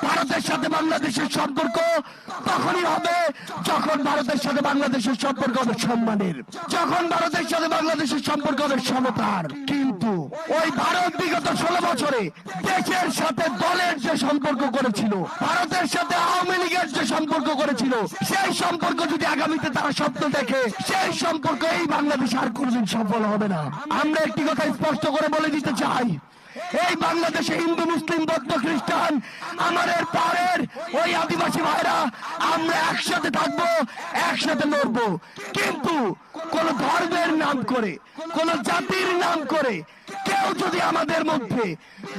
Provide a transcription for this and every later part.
ভারতের সাথে বাংলাদেশের সম্পর্ক তখনই হবে যখন ভারতের সাথে বাংলাদেশের সম্পর্ক হবে সম্মানের, যখন ভারতের সাথে বাংলাদেশের সম্পর্ক হবে সমতার। কিন্তু ওই ভারত বিগত 16 বছরে দেশের সাথে দলের যে সম্পর্ক করেছিল, ভারতের সাথে আওয়ামী লীগের যে সম্পর্ক করেছিল, সেই সম্পর্ক যদি আগামীতে তারা স্বপ্ন দেখে, সেই সম্পর্ক এই বাংলাদেশ আর কোনদিন সফল হবে না। আমরা একটি কথা স্পষ্ট করে বলে দিতে চাই, এই বাংলাদেশে হিন্দু, মুসলিম, বৌদ্ধ, খ্রিস্টান, আমাদের পাড়ের ওই আদিবাসী ভাইরা আমরা একসাথে থাকবো, একসাথে লড়বো। কিন্তু কোন ধর্মের নাম করে, কোন জাতির নাম করে কেউ যদি আমাদের মধ্যে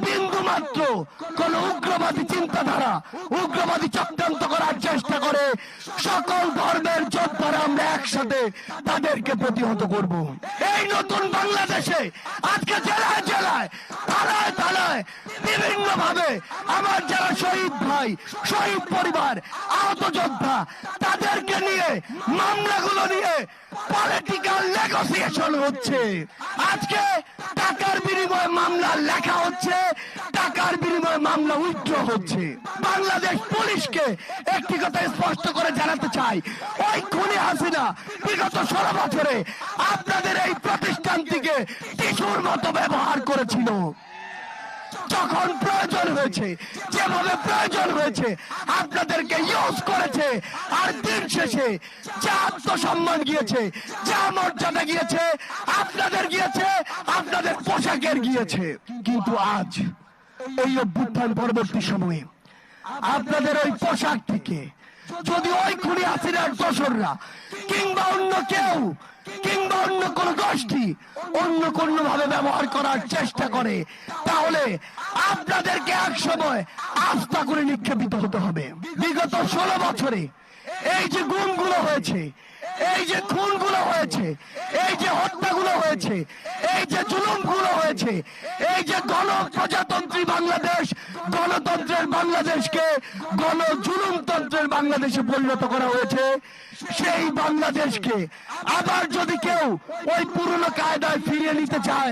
বিন্দু মাত্র কোন উগ্রবাদী চিন্তাধারা, উগ্রবাদী চক্রান্ত করার চেষ্টা করে, সকল ধর্মের যোদ্ধারা আমরা একসাথে তাদেরকে প্রতিহত করব। এই নতুন বাংলাদেশে আজকে জেলায় জেলায়, থানায় থানায় বিভিন্ন ভাবে আমার যারা শহীদ ভাই, শহীদ পরিবার, আহত যোদ্ধা, তাদেরকে নিয়ে মামলাগুলো নিয়ে পলিটিক্যাল নেগোসিয়েশন হচ্ছে। আজকে টাকার বিনিময়ে মামলা লেখা হচ্ছে, টাকার বিনিময়ে মামলা উইথড্র হচ্ছে। বাংলাদেশ পুলিশকে একটি কথা স্পষ্ট করে জানাতে চাই, ওই খুনি হাসিনা বিগত 16 বছরে আপনাদের এই প্রতিষ্ঠানটিকে টিস্যুর মতো ব্যবহার করেছিল। যখন প্রয়োজন হয়েছে, যেভাবে প্রয়োজন হয়েছে আপনাদেরকে ইউজ করেছে। আর দিন শেষে যা আত্মসম্মান গিয়েছে, যা মর্যাদা গিয়েছে, আপনাদের গিয়েছে, আপনাদের পোশাকের গিয়েছে। কিন্তু আজ এই অভ্যুত্থান পরবর্তী সময়ে আপনাদের ওই পোশাক থেকে যদি ওই খুনি হাসিনার দোসররা কিংবা অন্য কেউ কিংবা অন্য কোন গোষ্ঠী অন্য কোন ভাবে ব্যবহার করার চেষ্টা করে, তাহলে আপনাদেরকে এক সময় আস্থা করে নিক্ষেপিত হতে হবে। বিগত 16 বছরে এই যে গুমগুলো হয়েছে, এই যে খুনগুলো হয়েছে, এই যে হত্যাগুলো হয়েছে, এই যে জুলুমগুলো হয়েছে, এই যে গণপ্রজাতন্ত্রী বাংলাদেশ, গণতন্ত্রের বাংলাদেশকে গণজুলুমতন্ত্রের বাংলাদেশে পরিণত করা হয়েছে, সেই বাংলাদেশকে আবার যদি কেউ ওই পুরনো কায়দায় ফিরিয়ে নিতে চায়,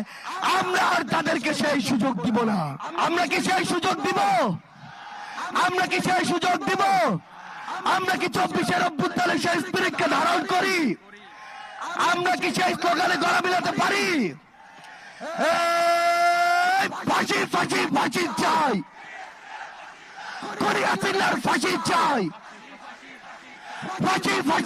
আমরা আর তাদেরকে সেই সুযোগ দিব না। আমরা কি সেই সুযোগ দিব? আমরা কি সেই সুযোগ দিব? আমরা কি 24-এর অভ্যুত্থানের সেই স্পিরিটকে ধারণ করি? আমরা কি সেই স্লোগানে গলা মিলাতে পারি? ফাঁসি ফাঁসি ফাঁসি চাই, খুনি হাসিনার ফাঁসি চাই, ফাঁসি ফাঁসি